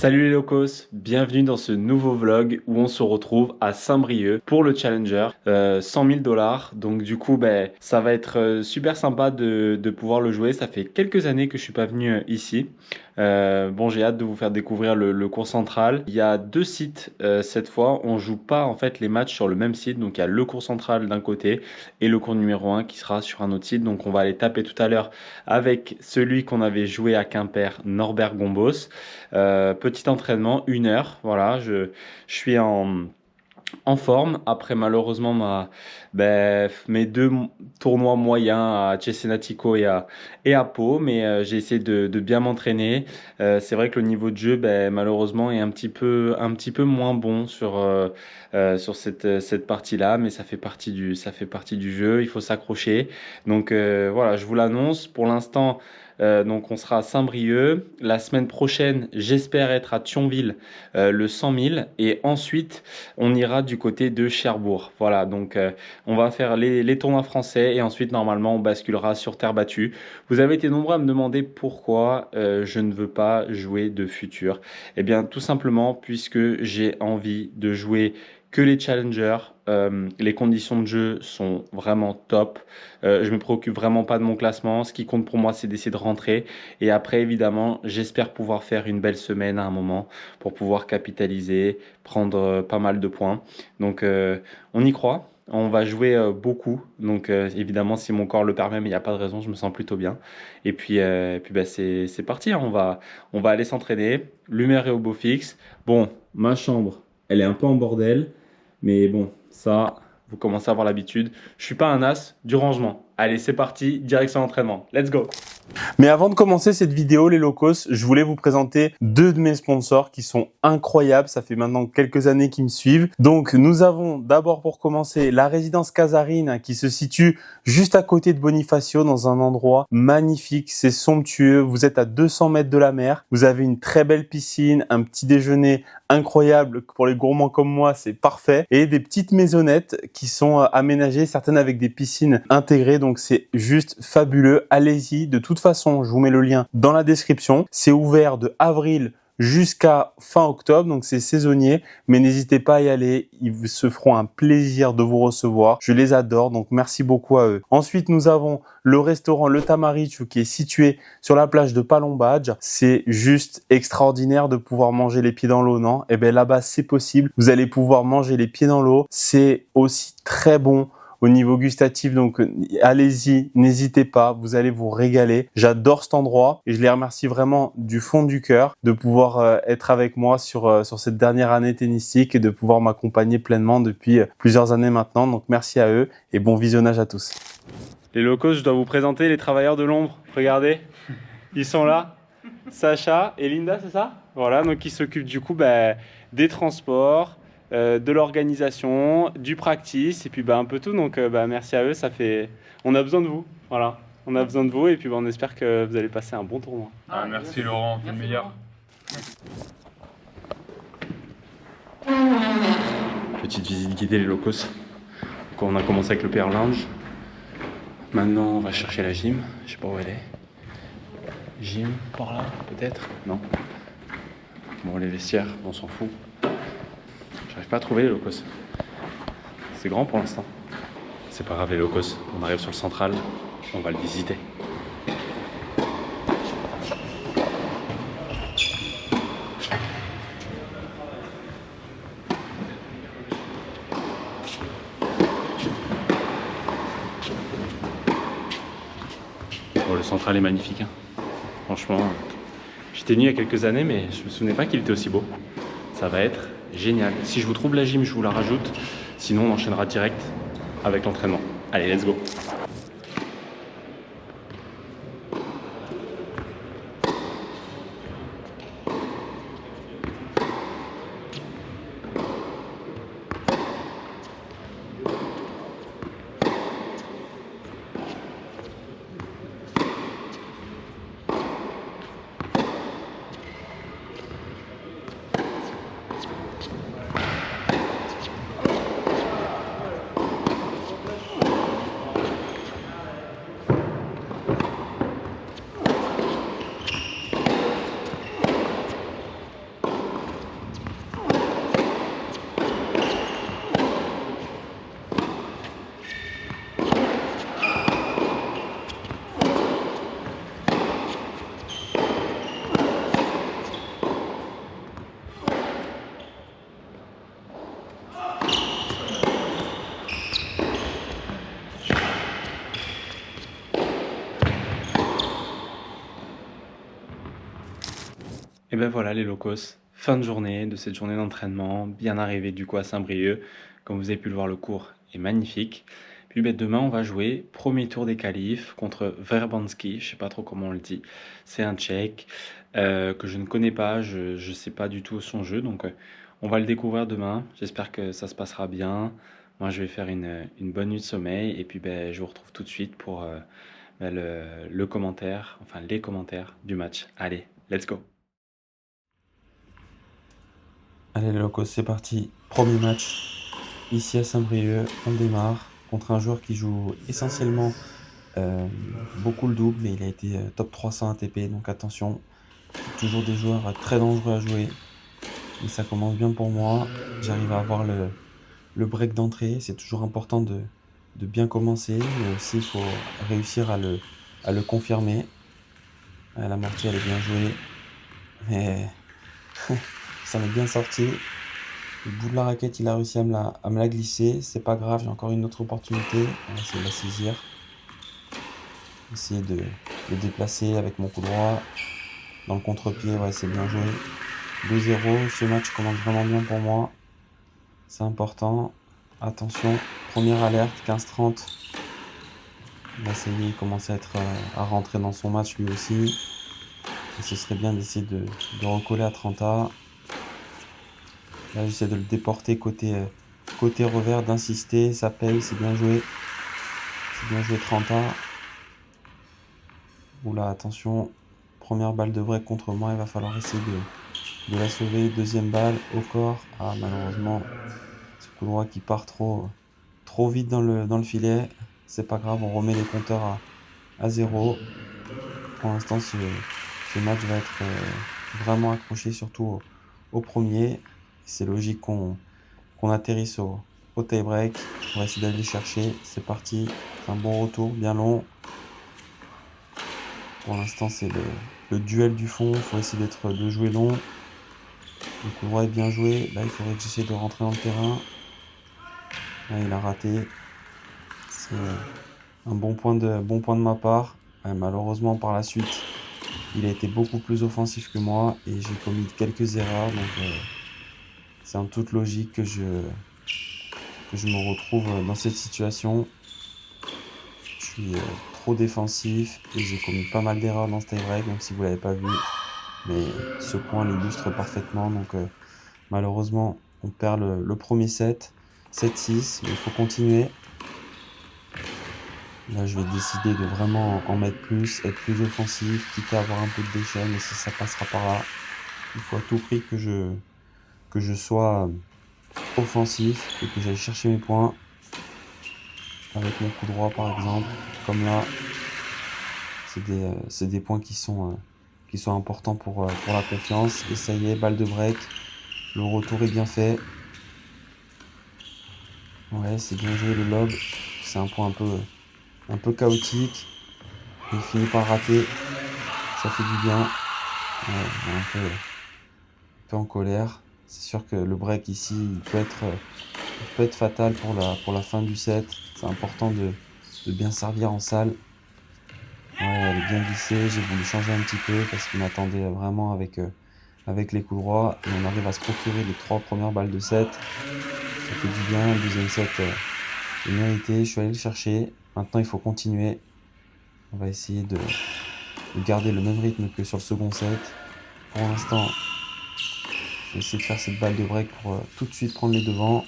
Salut les locos, bienvenue dans ce nouveau vlog où on se retrouve à Saint-Brieuc pour le Challenger, 100 000 $. Donc du coup, ça va être super sympa de pouvoir le jouer. Ça fait quelques années que je suis pas venu ici. Bon, j'ai hâte de vous faire découvrir le cours central. Il y a deux sites cette fois. On joue pas en fait les matchs sur le même site. Donc il y a le cours central d'un côté et le cours numéro 1 qui sera sur un autre site. Donc on va aller taper tout à l'heure avec celui qu'on avait joué à Quimper, Norbert Gombos. Petit entraînement, 1 heure. Voilà, je suis en forme après malheureusement mes deux tournois moyens à Cesenatico et à Pau, mais j'ai essayé de bien m'entraîner. C'est vrai que le niveau de jeu malheureusement est un petit peu moins bon sur cette partie-là, mais ça fait partie du jeu, il faut s'accrocher. Donc voilà, je vous l'annonce pour l'instant. Donc on sera à Saint-Brieuc. La semaine prochaine, j'espère être à Thionville, le 100 000, et ensuite on ira du côté de Cherbourg. Voilà, donc on va faire les tournois français et ensuite normalement on basculera sur terre battue. Vous avez été nombreux à me demander pourquoi je ne veux pas jouer de futur. Eh bien tout simplement puisque j'ai envie de jouer que les challengers. Les conditions de jeu sont vraiment top. Je me préoccupe vraiment pas de mon classement. Ce qui compte pour moi, c'est d'essayer de rentrer. Et après, évidemment, j'espère pouvoir faire une belle semaine à un moment pour pouvoir capitaliser, prendre pas mal de points. Donc, on y croit. On va jouer beaucoup. Donc, évidemment, si mon corps le permet, mais il n'y a pas de raison, je me sens plutôt bien. Et puis, c'est parti. Hein. On va aller s'entraîner. Lumière est au beau fixe. Bon, ma chambre, elle est un peu en bordel. Mais bon, ça, vous commencez à avoir l'habitude. Je suis pas un as du rangement. Allez, c'est parti, direction l'entraînement. Let's go! Mais avant de commencer cette vidéo, les locos, je voulais vous présenter deux de mes sponsors qui sont incroyables. Ça fait maintenant quelques années qu'ils me suivent. Donc, nous avons d'abord pour commencer la résidence Casarine qui se situe juste à côté de Bonifacio dans un endroit magnifique. C'est somptueux. Vous êtes à 200 mètres de la mer. Vous avez une très belle piscine, un petit déjeuner incroyable. Pour les gourmands comme moi, c'est parfait. Et des petites maisonnettes qui sont aménagées, certaines avec des piscines intégrées. Donc, c'est juste fabuleux. Allez-y. De toute façon, je vous mets le lien dans la description. C'est ouvert de avril jusqu'à fin octobre, donc c'est saisonnier, mais n'hésitez pas à y aller, ils se feront un plaisir de vous recevoir. Je les adore, donc merci beaucoup à eux. Ensuite, nous avons le restaurant Le Tamaricho qui est situé sur la plage de Palombadge. C'est juste extraordinaire de pouvoir manger les pieds dans l'eau, non? Et bien là-bas, c'est possible. Vous allez pouvoir manger les pieds dans l'eau. C'est aussi très bon au niveau gustatif, donc allez-y, n'hésitez pas, vous allez vous régaler. J'adore cet endroit et je les remercie vraiment du fond du cœur de pouvoir être avec moi sur cette dernière année tennistique et de pouvoir m'accompagner pleinement depuis plusieurs années maintenant. Donc merci à eux et bon visionnage à tous. Les locaux, je dois vous présenter les travailleurs de l'ombre. Regardez, ils sont là. Sacha et Linda, c'est ça? Voilà, donc ils s'occupent du coup des transports, de l'organisation, du practice et puis un peu tout. Donc merci à eux, on a besoin de vous. Voilà, on a besoin de vous et puis on espère que vous allez passer un bon tournoi. Merci Laurent, t'es le meilleur. Petite visite guidée les locos. Donc on a commencé avec le PR Lounge. Maintenant on va chercher la gym. Je sais pas où elle est. Gym par là peut-être? Non. Bon les vestiaires, on s'en fout. J'arrive pas à trouver les locos. C'est grand pour l'instant. C'est pas grave les locos. On arrive sur le central. On va le visiter. Bon, le central est magnifique. Hein. Franchement, j'étais venu il y a quelques années, mais je me souvenais pas qu'il était aussi beau. Ça va être génial. Si je vous trouve la gym, je vous la rajoute. Sinon, on enchaînera direct avec l'entraînement. Allez, let's go! Et ben voilà les locos, fin de journée de cette journée d'entraînement, bien arrivé du coup à Saint-Brieuc. Comme vous avez pu le voir, le cours est magnifique. Puis ben, demain on va jouer premier tour des qualifs contre Verbanski, je sais pas trop comment on le dit. C'est un Tchèque que je ne connais pas, je sais pas du tout son jeu, donc on va le découvrir demain. J'espère que ça se passera bien. Moi je vais faire une bonne nuit de sommeil et puis ben, je vous retrouve tout de suite pour ben, le commentaire, enfin les commentaires du match. Allez, let's go! Allez les locos, c'est parti. Premier match ici à Saint-Brieuc. On démarre contre un joueur qui joue essentiellement beaucoup le double, mais il a été top 300 ATP, donc attention. Toujours des joueurs très dangereux à jouer. Mais ça commence bien pour moi. J'arrive à avoir le break d'entrée. C'est toujours important de bien commencer, mais aussi il faut réussir à le confirmer. La mortier elle est bien jouée, mais ça m'est bien sorti. Le bout de la raquette, il a réussi à me la glisser. C'est pas grave, j'ai encore une autre opportunité. On va essayer de la saisir. Essayer de le déplacer avec mon coup droit. Dans le contre-pied, ouais, c'est bien joué. 2-0, ce match commence vraiment bien pour moi. C'est important. Attention, première alerte, 15-30. Là, ça y est, il commence à rentrer dans son match lui aussi. Et ce serait bien d'essayer de recoller à 30A. Là, j'essaie de le déporter côté revers, d'insister. Ça paye, c'est bien joué. C'est bien joué 30A. Oula, attention. Première balle de break contre moi, il va falloir essayer de la sauver. Deuxième balle au corps. Ah, malheureusement, ce coup droit qui part trop vite dans le filet. C'est pas grave, on remet les compteurs à 0. Pour l'instant, ce match va être vraiment accroché, surtout au premier. C'est logique qu'on atterrisse au tie-break. On va essayer d'aller le chercher. C'est parti. C'est un bon retour, bien long. Pour l'instant, c'est le duel du fond. Il faut essayer de jouer long. Le coup droit est bien joué. Là, il faudrait que j'essaie de rentrer dans le terrain. Là, il a raté. C'est un bon point de ma part. Malheureusement, par la suite, il a été beaucoup plus offensif que moi et j'ai commis quelques erreurs. Donc, c'est en toute logique que je me retrouve dans cette situation. Je suis trop défensif et j'ai commis pas mal d'erreurs dans ce tie-break, même si vous l'avez pas vu. Mais ce point l'illustre parfaitement. Donc malheureusement, on perd le premier set, 7-6, mais il faut continuer. Là, je vais décider de vraiment en mettre plus, être plus offensif, quitte à avoir un peu de déchets, mais si ça passera par là, il faut à tout prix que je sois offensif et que j'aille chercher mes points avec mon coup droit par exemple, comme là. C'est des points qui sont importants pour la confiance. Et ça y est, balle de break. Le retour est bien fait. Ouais, c'est bien joué le lob. C'est un point un peu chaotique. Et il finit par rater. Ça fait du bien. Ouais, il est un peu en colère. C'est sûr que le break ici, il peut être fatal pour la fin du set. C'est important de bien servir en salle. Ouais, elle est bien glissée. J'ai voulu changer un petit peu parce qu'il m'attendait vraiment avec les coups droits. Et on arrive à se procurer les 3 premières balles de set. Ça fait du bien. Le deuxième set est mérité. Je suis allé le chercher. Maintenant, il faut continuer. On va essayer de garder le même rythme que sur le second set. Pour l'instant, je vais essayer de faire cette balle de break pour tout de suite prendre les devants.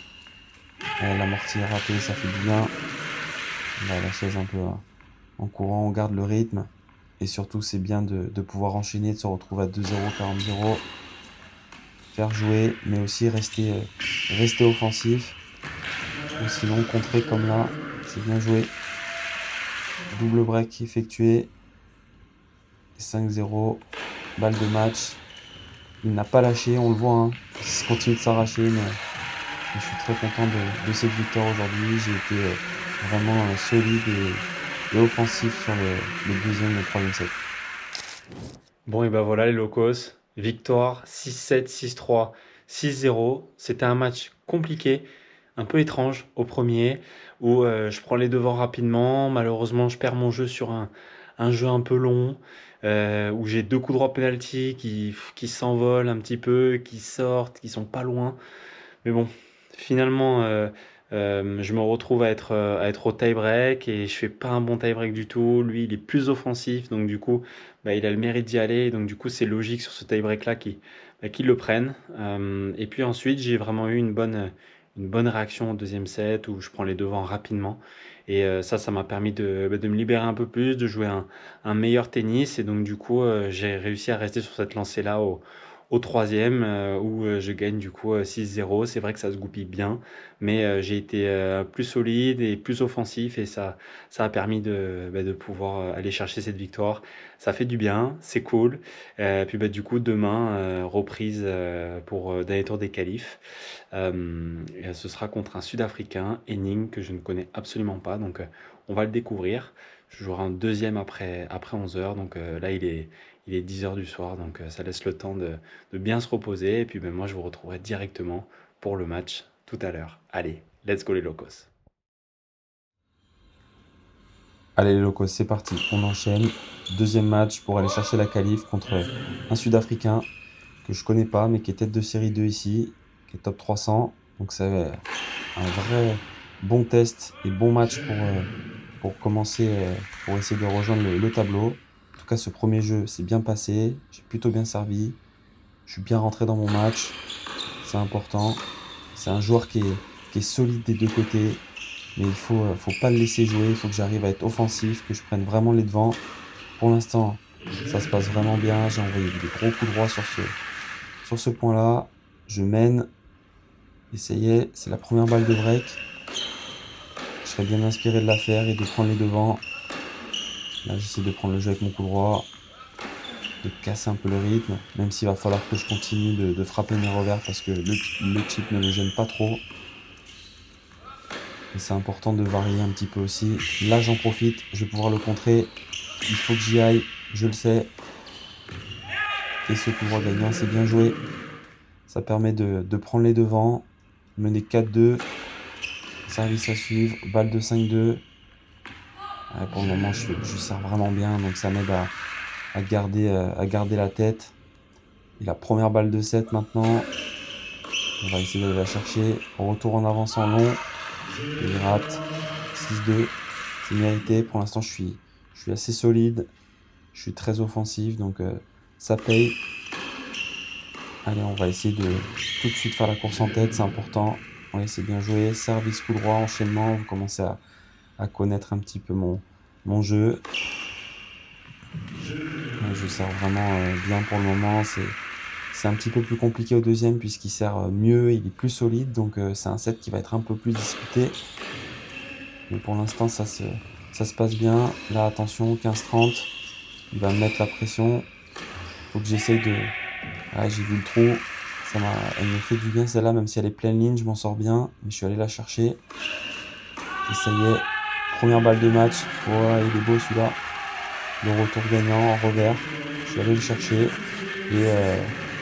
L'amorti est raté, ça fait du bien. On va la chaise un peu en courant, on garde le rythme. Et surtout, c'est bien de pouvoir enchaîner, de se retrouver à 2-0, 40-0. Faire jouer, mais aussi rester offensif. Ou sinon, contrer comme là, c'est bien joué. Double break effectué. 5-0, balle de match. Il n'a pas lâché, on le voit. Hein. Il continue de s'arracher, mais je suis très content de cette victoire aujourd'hui. J'ai été vraiment solide et offensif sur le deuxième et le troisième set. Bon, et ben voilà les locos. Victoire 6-7, 6-3, 6-0. C'était un match compliqué, un peu étrange au premier, où je prends les devants rapidement. Malheureusement, je perds mon jeu sur un jeu un peu long. où j'ai 2 coups droits penalty qui s'envolent un petit peu, qui sortent, qui sont pas loin. Mais bon, finalement, je me retrouve à être au tie-break et je fais pas un bon tie-break du tout. Lui, il est plus offensif, donc du coup, bah, il a le mérite d'y aller. Donc du coup, c'est logique sur ce tie-break-là qu'il le prenne. Et puis ensuite, j'ai vraiment eu une bonne réaction au deuxième set où je prends les devants rapidement. Et ça m'a permis de me libérer un peu plus, de jouer un meilleur tennis. Et donc du coup, j'ai réussi à rester sur cette lancée-là au troisième où je gagne du coup 6-0. C'est vrai que ça se goupille bien, mais j'ai été plus solide et plus offensif et ça a permis de pouvoir aller chercher cette victoire. Ça fait du bien, c'est cool. Puis du coup, demain, reprise pour dernier tour des qualifs. Et ce sera contre un Sud-Africain, Henning, que je ne connais absolument pas, donc on va le découvrir. Je jouerai un deuxième après 11 heures, donc là il est 10 heures du soir, donc ça laisse le temps de bien se reposer. Et puis moi, je vous retrouverai directement pour le match tout à l'heure. Allez, let's go les locos. Allez les locaux, c'est parti, on enchaîne. Deuxième match pour aller chercher la qualif contre un Sud-Africain que je connais pas, mais qui est tête de série 2 ici, qui est top 300. Donc c'est un vrai bon test et bon match pour commencer, pour essayer de rejoindre le tableau. En tout cas, ce premier jeu s'est bien passé, j'ai plutôt bien servi, je suis bien rentré dans mon match, c'est important. C'est un joueur qui est solide des deux côtés, mais il faut pas le laisser jouer, il faut que j'arrive à être offensif, que je prenne vraiment les devants. Pour l'instant, ça se passe vraiment bien, j'ai envoyé des gros coups droits sur ce point-là. Je mène, et ça y est, c'est la première balle de break. Je serais bien inspiré de la faire et de prendre les devants. Là, j'essaie de prendre le jeu avec mon coup droit, de casser un peu le rythme, même s'il va falloir que je continue de frapper mes revers parce que le chip ne me gêne pas trop. Et c'est important de varier un petit peu aussi. Là, j'en profite, je vais pouvoir le contrer. Il faut que j'y aille, je le sais. Et ce coup droit gagnant, c'est bien joué. Ça permet de prendre les devants, mener 4-2. Service à suivre, balle de 5-2. Ouais, pour le moment, je sers vraiment bien, donc ça m'aide à garder la tête. Et la première balle de 7 maintenant. On va essayer d'aller la chercher. Retour en avançant long. Il rate. 6-2. C'est mérité. Pour l'instant, je suis assez solide. Je suis très offensif, donc ça paye. Allez, on va essayer de tout de suite faire la course en tête, c'est important. Ouais, c'est bien joué. Service, coup droit, enchaînement. Vous commencez à connaître un petit peu mon jeu. Ouais, je sers vraiment bien pour le moment. C'est un petit peu plus compliqué au deuxième puisqu'il sert mieux, il est plus solide. Donc c'est un set qui va être un peu plus disputé. Mais pour l'instant, ça se passe bien. Là, attention, 15-30. Il va me mettre la pression. Faut que j'essaye de... Ah, j'ai vu le trou. Elle me fait du bien celle-là, même si elle est pleine ligne, je m'en sors bien. Mais je suis allé la chercher. Et ça y est, première balle de match. Ouais, il est beau celui-là. Le retour gagnant en revers. Je suis allé le chercher. Et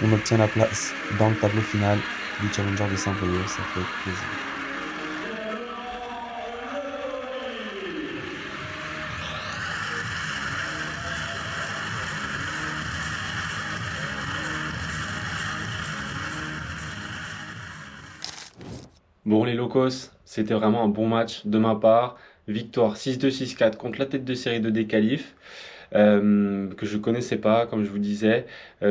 on obtient la place dans le tableau final du Challenger de Saint-Brieuc. Ça fait plaisir. Bon les locos, c'était vraiment un bon match de ma part. Victoire 6-2, 6-4 contre la tête de série de Décalif, que je connaissais pas, comme je vous disais.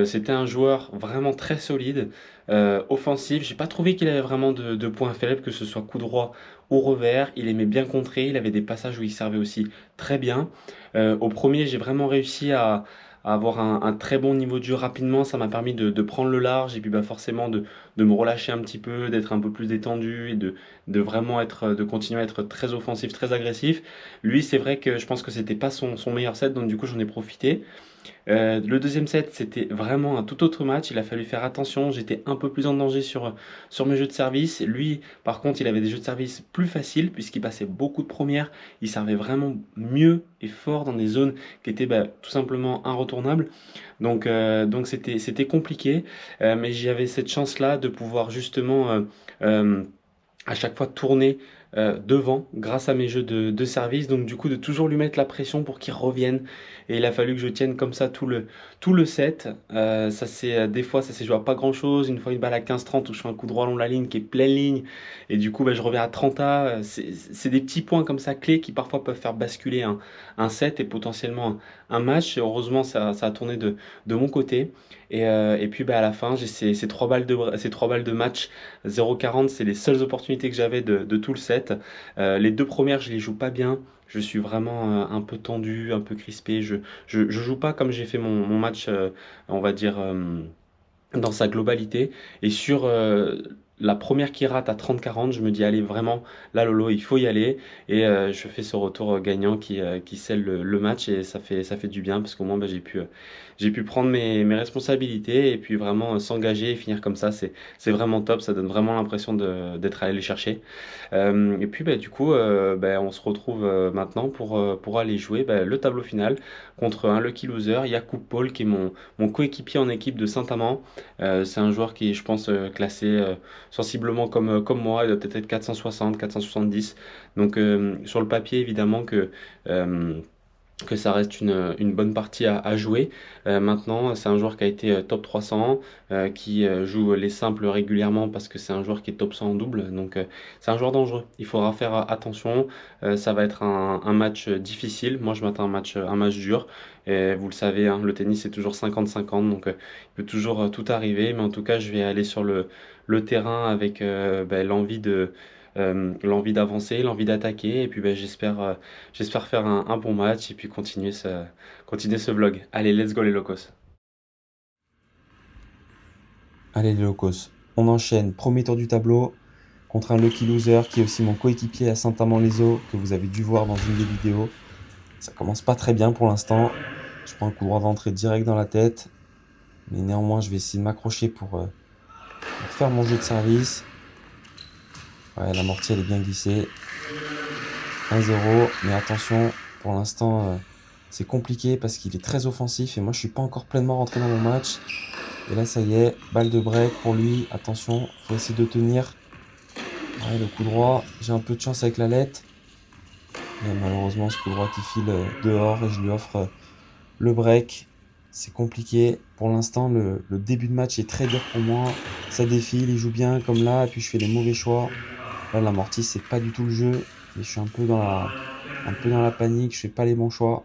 C'était un joueur vraiment très solide, offensif. J'ai pas trouvé qu'il avait vraiment de points faibles, que ce soit coup droit ou revers. Il aimait bien contrer, il avait des passages où il servait aussi très bien. Au premier, j'ai vraiment réussi à avoir un très bon niveau de jeu rapidement. Ça m'a permis de prendre le large et puis forcément de me relâcher un petit peu, d'être un peu plus détendu et de vraiment de continuer à être très offensif, très agressif. Lui, c'est vrai que je pense que c'était pas son meilleur set, donc du coup j'en ai profité. Le deuxième set, c'était vraiment un tout autre match. Il a fallu faire attention. J'étais un peu plus en danger sur mes jeux de service. Lui, par contre, il avait des jeux de service plus faciles puisqu'il passait beaucoup de premières. Il servait vraiment mieux et fort dans des zones qui étaient tout simplement irretournables. Donc c'était compliqué. Mais j'avais cette chance-là de pouvoir justement à chaque fois tourner devant grâce à mes jeux de service. Donc du coup, de toujours lui mettre la pression pour qu'il revienne. Et il a fallu que je tienne comme ça tout le set. Des fois, ça s'est joué à pas grand-chose. Une fois, une balle à 15-30 où je fais un coup droit long la ligne qui est pleine ligne. Et du coup, je reviens à 30 A. C'est des petits points comme ça clés qui parfois peuvent faire basculer un set et potentiellement un match. Et heureusement, ça a tourné de mon côté. Et puis à la fin, j'ai ces 3 balles de match 0,40, c'est les seules opportunités que j'avais de tout le set. Les 2 premières, je les joue pas bien. Je suis vraiment un peu tendu, un peu crispé. Je joue pas comme j'ai fait mon match, on va dire, dans sa globalité. Et sur la première qui rate à 30-40, je me dis, allez, vraiment, là, Lolo, il faut y aller. Et je fais ce retour gagnant qui scelle le match. Et ça fait du bien parce qu'au moins, j'ai pu prendre mes responsabilités et puis vraiment s'engager et finir comme ça. C'est vraiment top. Ça donne vraiment l'impression d'être allé les chercher. Et puis, du coup, on se retrouve maintenant pour aller jouer le tableau final contre un lucky loser, Yacoub Paul, qui est mon coéquipier en équipe de Saint-Amand. C'est un joueur qui est, je pense, classé sensiblement comme moi. Il doit peut-être être 460, 470. Donc, sur le papier, évidemment euh, que ça reste une bonne partie à jouer. Maintenant, c'est un joueur qui a été top 300, qui joue les simples régulièrement parce que c'est un joueur qui est top 100 en double. Donc, c'est un joueur dangereux. Il faudra faire attention. Ça va être un match difficile. Moi, je m'attends à un match dur. Et vous le savez, hein, le tennis, c'est toujours 50-50. Donc, il peut toujours tout arriver. Mais en tout cas, je vais aller sur le terrain avec l'envie d'avancer, l'envie d'attaquer. Et puis, j'espère faire un bon match et puis continuer ce vlog. Allez, let's go les locos. Allez les locos, on enchaîne. Premier tour du tableau contre un lucky loser qui est aussi mon coéquipier à Saint-Amand-les-Eaux que vous avez dû voir dans une des vidéos. Ça commence pas très bien pour l'instant. Je prends un coup droit d'entrée direct dans la tête. Mais néanmoins, je vais essayer de m'accrocher pour faire mon jeu de service. Ouais, l'amorti elle est bien glissée. 1-0, mais attention, pour l'instant, c'est compliqué parce qu'il est très offensif et moi je suis pas encore pleinement rentré dans mon match. Et là, ça y est, balle de break pour lui. Attention, faut essayer de tenir. Ouais, le coup droit, j'ai un peu de chance avec la lettre. Mais malheureusement, ce coup droit qui file dehors et je lui offre le break. C'est compliqué. Pour l'instant, le début de match est très dur pour moi. Ça défile, il joue bien comme là, et puis je fais les mauvais choix. Là, l'amorti, c'est pas du tout le jeu. Et je suis un peu dans la panique, je fais pas les bons choix.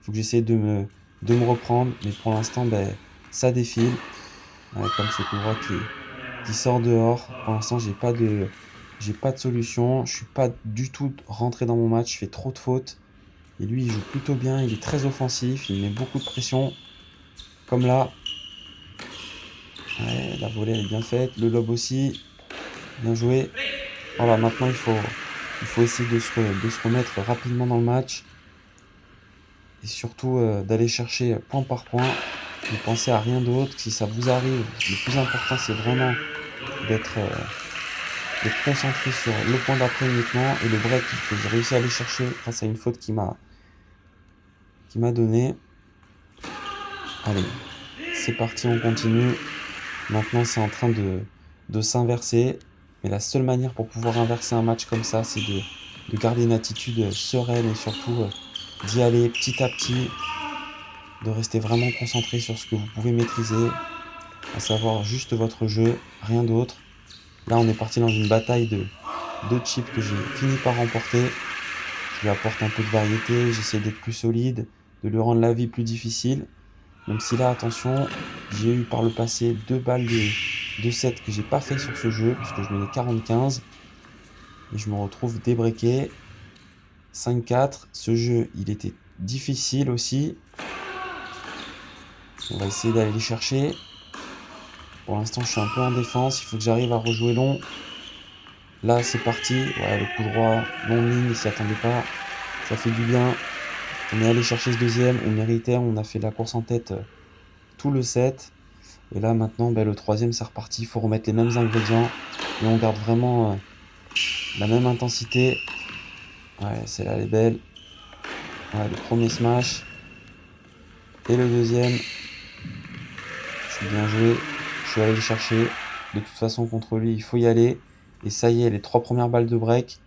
Faut que j'essaie de me reprendre. Mais pour l'instant, ça défile. Ouais, comme ce coup droit qui sort dehors. Pour l'instant, j'ai pas de solution. Je suis pas du tout rentré dans mon match. Je fais trop de fautes. Et lui, il joue plutôt bien. Il est très offensif. Il met beaucoup de pression. Comme là. Ouais, la volée elle est bien faite. Le lob aussi. Bien joué. Voilà, maintenant il faut essayer de se remettre rapidement dans le match. Et surtout d'aller chercher point par point. Ne pensez à rien d'autre. Si ça vous arrive, le plus important c'est vraiment d'être concentré sur le point d'après uniquement. Et le break que j'ai réussi à aller chercher grâce à une faute qui m'a donné. Allez, c'est parti, on continue. Maintenant c'est en train de s'inverser. Mais la seule manière pour pouvoir inverser un match comme ça, c'est de garder une attitude sereine et surtout d'y aller petit à petit, de rester vraiment concentré sur ce que vous pouvez maîtriser, à savoir juste votre jeu, rien d'autre. Là, on est parti dans une bataille de chips que j'ai fini par remporter. Je lui apporte un peu de variété, j'essaie d'être plus solide, de lui rendre la vie plus difficile. Même si là, attention, j'ai eu par le passé 2 balles de 7 que j'ai pas fait sur ce jeu, puisque je menais 40-15. Et je me retrouve débreaké. 5-4. Ce jeu, il était difficile aussi. On va essayer d'aller les chercher. Pour l'instant, je suis un peu en défense. Il faut que j'arrive à rejouer long. Là, c'est parti. Ouais, le coup droit, longue ligne, il s'y attendait pas. Ça fait du bien. On est allé chercher ce deuxième. On méritait. On a fait la course en tête tout le set. Et là, maintenant, le troisième, c'est reparti. Il faut remettre les mêmes ingrédients. Et on garde vraiment la même intensité. Ouais, celle-là, elle est belle. Ouais, le premier smash. Et le deuxième. C'est bien joué. Je suis allé le chercher. De toute façon, contre lui, il faut y aller. Et ça y est, les 3 premières balles de break.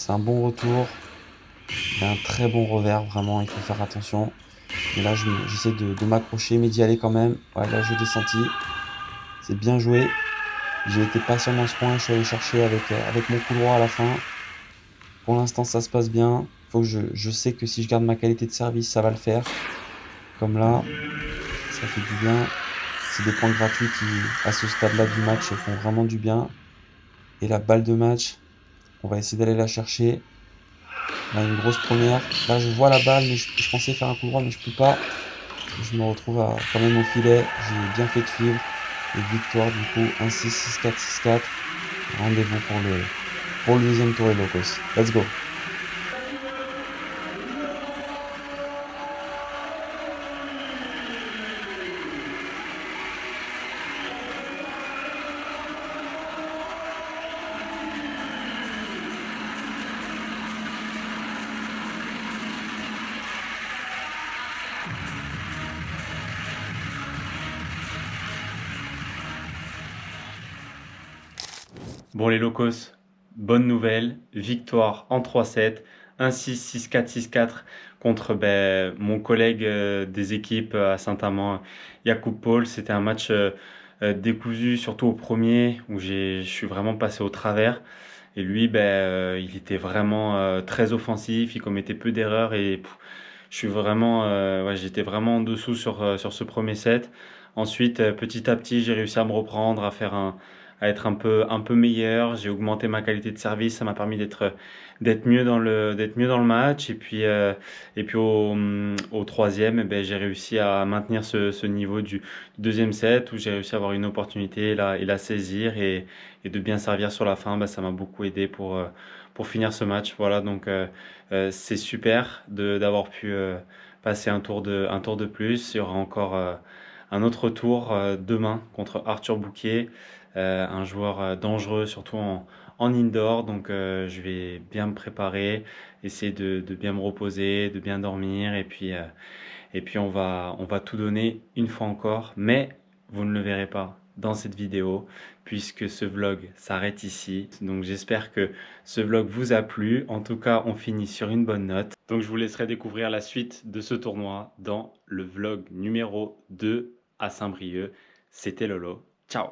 c'est un bon retour. Il a un très bon revers, vraiment, il faut faire attention. Et là, j'essaie de m'accrocher, mais d'y aller quand même. Ouais, là, je l'ai senti. C'est bien joué. J'ai été patient dans ce point. Je suis allé chercher avec mon coup droit à la fin. Pour l'instant, ça se passe bien. Je sais que si je garde ma qualité de service, ça va le faire. Comme là, ça fait du bien. C'est des points gratuits qui, à ce stade-là du match, font vraiment du bien. Et la balle de match, on va essayer d'aller la chercher. Là, une grosse première. Là, je vois la balle, mais je pensais faire un coup droit, mais je peux pas. Je me retrouve quand même au filet. J'ai bien fait de suivre. Et victoire, du coup, 1-6, 6-4, 6-4. Rendez-vous pour le deuxième tour et Locos. Let's go. Bon les locos, bonne nouvelle, victoire en 3-7, 1-6, 6-4, 6-4 contre mon collègue des équipes à Saint-Amand, Yacoub Paul. C'était un match décousu, surtout au premier, où je suis vraiment passé au travers. Et lui, il était vraiment très offensif, il commettait peu d'erreurs et je suis vraiment, ouais, j'étais vraiment en dessous sur ce premier set. Ensuite, petit à petit, j'ai réussi à me reprendre, à être un peu meilleur. J'ai augmenté ma qualité de service, ça m'a permis d'être mieux dans le match. Et puis au troisième, j'ai réussi à maintenir ce niveau du deuxième set où j'ai réussi à avoir une opportunité et la saisir et de bien servir sur la fin. Ça m'a beaucoup aidé pour finir ce match. Voilà, donc c'est super d'avoir pu passer un tour de plus. Il y aura encore un autre tour demain contre Arthur Bouquet, un joueur dangereux, surtout en indoor. Donc je vais bien me préparer, essayer de bien me reposer, de bien dormir. Et puis on va tout donner une fois encore. Mais vous ne le verrez pas dans cette vidéo puisque ce vlog s'arrête ici. Donc j'espère que ce vlog vous a plu. En tout cas, on finit sur une bonne note. Donc je vous laisserai découvrir la suite de ce tournoi dans le vlog numéro 2 à Saint-Brieuc. C'était Lolo. Ciao.